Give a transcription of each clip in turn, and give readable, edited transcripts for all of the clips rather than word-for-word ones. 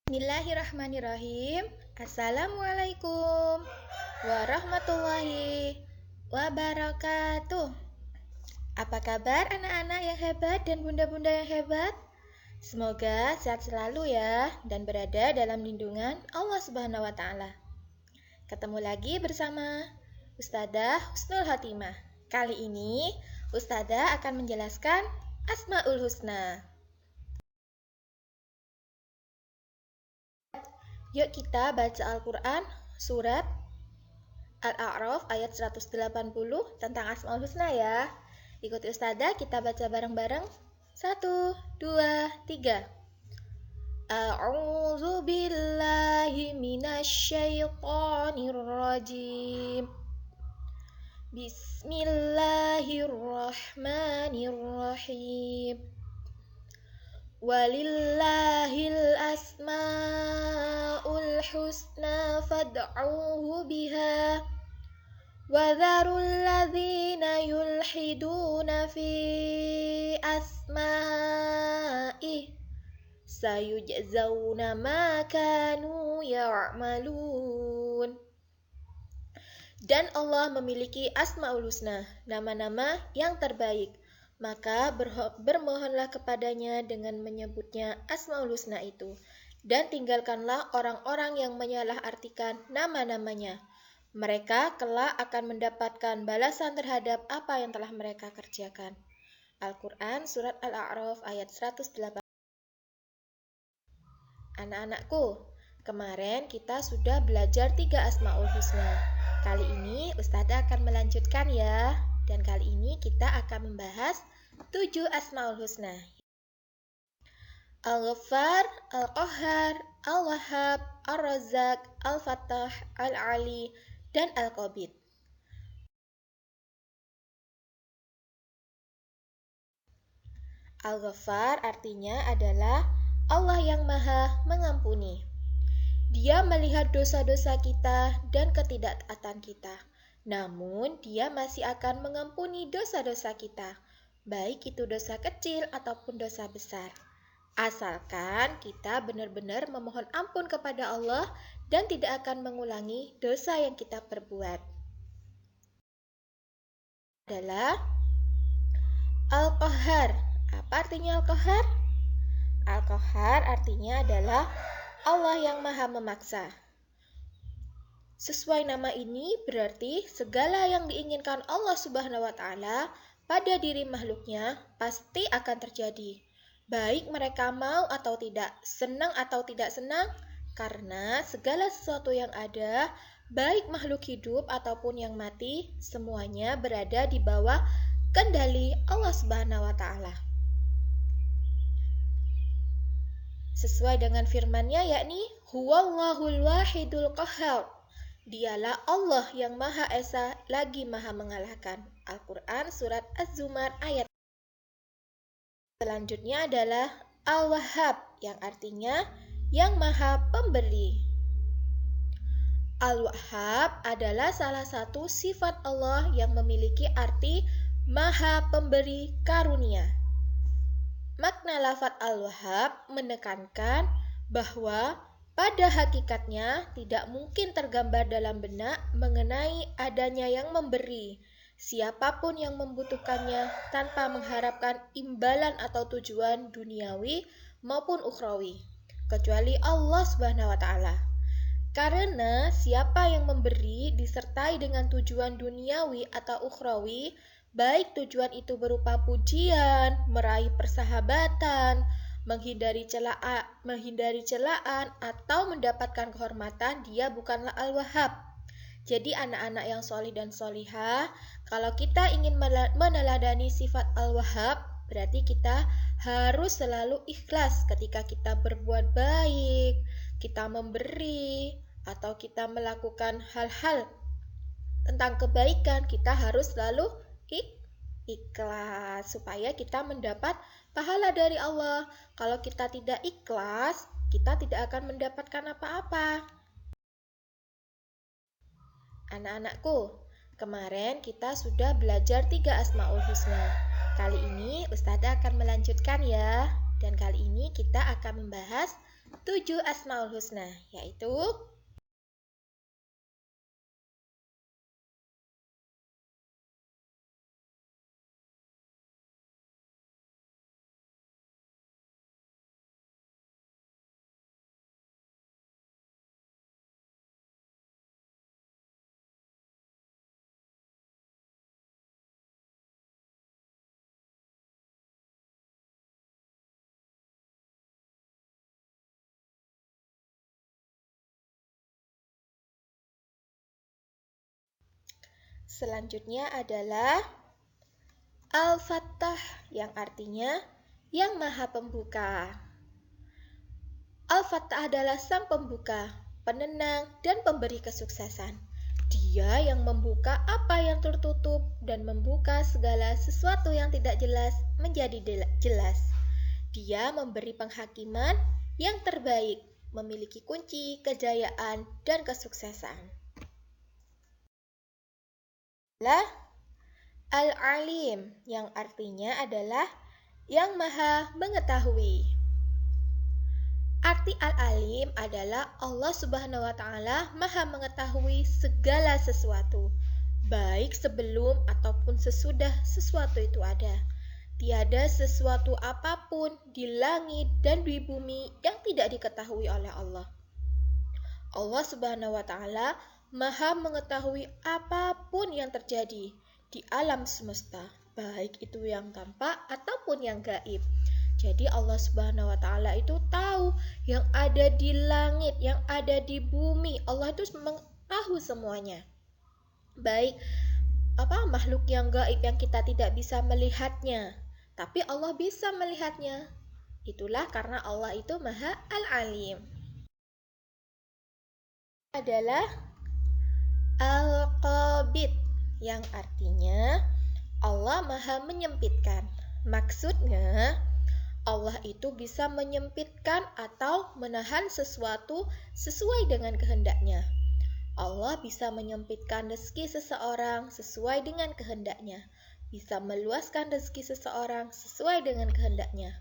Bismillahirrahmanirrahim. Assalamualaikum warahmatullahi wabarakatuh. Apa kabar anak-anak yang hebat dan bunda-bunda yang hebat? Semoga sehat selalu ya dan berada dalam lindungan Allah Subhanahu wa taala. Ketemu lagi bersama Ustadzah Husnul Khotimah. Kali ini Ustadzah akan menjelaskan Asmaul Husna. Yuk kita baca Al-Quran surat Al-A'raf ayat 180 tentang Asmaul Husna ya. Ikuti Ustadzah, kita baca bareng-bareng. 1, 2, 3. A'udzu billahi minasyaitonir rajim. Bismillahirrahmanirrahim. Walillahil asma'ul husna fad'uhu biha wadharul ladzina yulhiduna fi asma'ih sayujzawna ma kanu ya'malun. Dan Allah memiliki Asmaul Husna, nama-nama yang terbaik. Maka bermohonlah kepadanya dengan menyebutnya Asmaul Husna itu. Dan tinggalkanlah orang-orang yang menyalahartikan nama-namanya. Mereka kelak akan mendapatkan balasan terhadap apa yang telah mereka kerjakan. Al-Quran Surat Al-A'raf ayat 108. Anak-anakku, kemarin kita sudah belajar 3 Asmaul Husna. Kali ini Ustadzah akan melanjutkan ya. Dan kali ini kita akan membahas 7 Asmaul Husna. Al-Ghaffar, Al-Qahhar, Al-Wahhab, Ar-Razzaq, Al-Fattah, Al-Ali, dan Al-Qabid. Al-Ghaffar artinya adalah Allah yang Maha Mengampuni. Dia melihat dosa-dosa kita dan ketidaktaatan kita. Namun, dia masih akan mengampuni dosa-dosa kita, baik itu dosa kecil ataupun dosa besar. Asalkan kita benar-benar memohon ampun kepada Allah dan tidak akan mengulangi dosa yang kita perbuat. Adalah Al-Qahhar. Apa artinya Al-Qahhar? Al-Qahhar artinya adalah Allah yang Maha Memaksa. Sesuai nama ini berarti segala yang diinginkan Allah Subhanahu wa taala pada diri makhluknya pasti akan terjadi. Baik mereka mau atau tidak, senang atau tidak senang, karena segala sesuatu yang ada, baik makhluk hidup ataupun yang mati, semuanya berada di bawah kendali Allah Subhanahu wa taala. Sesuai dengan firman-Nya yakni Huwallahul Wahidul Qahhar. Dialah Allah yang Maha Esa lagi Maha Mengalahkan. Al-Quran Surat Az-Zumar ayat. Selanjutnya adalah Al-Wahhab yang artinya yang Maha Pemberi. Al-Wahhab adalah salah satu sifat Allah yang memiliki arti Maha Pemberi Karunia. Makna lafaz Al-Wahhab menekankan bahwa pada hakikatnya tidak mungkin tergambar dalam benak mengenai adanya yang memberi, siapapun yang membutuhkannya tanpa mengharapkan imbalan atau tujuan duniawi maupun ukhrawi, kecuali Allah Subhanahu wa taala. Karena siapa yang memberi disertai dengan tujuan duniawi atau ukhrawi, baik tujuan itu berupa pujian, meraih persahabatan, menghindari celaan atau mendapatkan kehormatan, dia bukanlah Al-Wahhab. Jadi anak-anak yang solih dan solihah, kalau kita ingin meneladani sifat Al-Wahhab, berarti kita harus selalu ikhlas ketika kita berbuat baik, kita memberi, atau kita melakukan hal-hal tentang kebaikan, kita harus selalu ikhlas supaya kita mendapat pahala dari Allah. Kalau kita tidak ikhlas, kita tidak akan mendapatkan apa-apa. Anak-anakku, kemarin kita sudah belajar 3 Asmaul Husna. Kali ini Ustadzah akan melanjutkan ya. Dan kali ini kita akan membahas 7 Asmaul Husna, yaitu selanjutnya adalah Al-Fattah yang artinya yang Maha Pembuka. Al-Fattah adalah sang pembuka, penenang, dan pemberi kesuksesan. Dia yang membuka apa yang tertutup dan membuka segala sesuatu yang tidak jelas menjadi jelas. Dia memberi penghakiman yang terbaik, memiliki kunci kejayaan dan kesuksesan. Al-Alim yang artinya adalah yang Maha Mengetahui. Arti Al-Alim adalah Allah Subhanahu wa Ta'ala Maha Mengetahui segala sesuatu, baik sebelum ataupun sesudah sesuatu itu ada. Tiada sesuatu apapun di langit dan di bumi yang tidak diketahui oleh Allah. Allah Subhanahu wa Ta'ala Maha Mengetahui apapun yang terjadi di alam semesta, baik itu yang tampak ataupun yang gaib. Jadi Allah Subhanahu wa Ta'ala itu tahu yang ada di langit, yang ada di bumi. Allah itu tahu semuanya. Baik makhluk yang gaib yang kita tidak bisa melihatnya, tapi Allah bisa melihatnya. Itulah karena Allah itu Maha Al-Alim. Adalah Al-Qabid yang artinya Allah Maha Menyempitkan. Maksudnya Allah itu bisa menyempitkan atau menahan sesuatu sesuai dengan kehendaknya. Allah bisa menyempitkan rezeki seseorang sesuai dengan kehendaknya, bisa meluaskan rezeki seseorang sesuai dengan kehendaknya.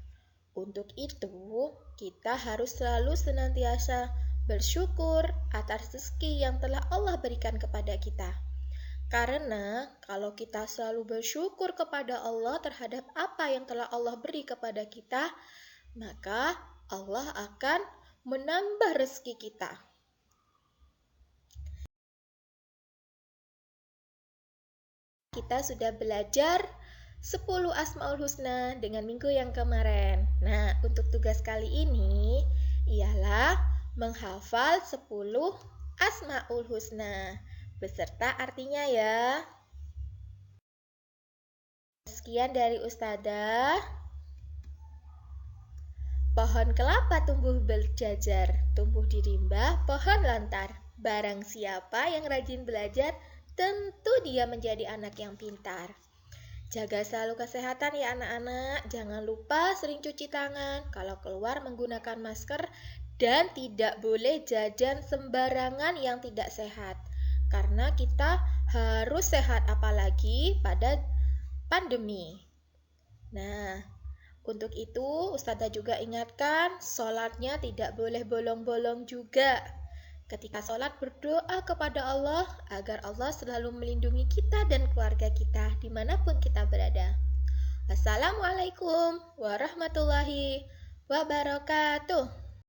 Untuk itu, kita harus selalu senantiasa bersyukur atas rezeki yang telah Allah berikan kepada kita. Karena kalau kita selalu bersyukur kepada Allah terhadap apa yang telah Allah beri kepada kita, maka Allah akan menambah rezeki kita. Kita sudah belajar 10 Asmaul Husna dengan minggu yang kemarin. Nah, untuk tugas kali ini ialah menghafal 10 Asmaul Husna beserta artinya ya. Sekian dari Ustadzah. Pohon kelapa tumbuh berjajar, tumbuh di rimba pohon lontar. Barang siapa yang rajin belajar, tentu dia menjadi anak yang pintar. Jaga selalu kesehatan ya anak-anak. Jangan lupa sering cuci tangan, kalau keluar menggunakan masker, dan tidak boleh jajan sembarangan yang tidak sehat. Karena kita harus sehat apalagi pada pandemi. Nah, untuk itu Ustadzah juga ingatkan, sholatnya tidak boleh bolong-bolong juga. Ketika sholat berdoa kepada Allah agar Allah selalu melindungi kita dan keluarga kita dimanapun kita berada. Wassalamualaikum warahmatullahi wabarakatuh.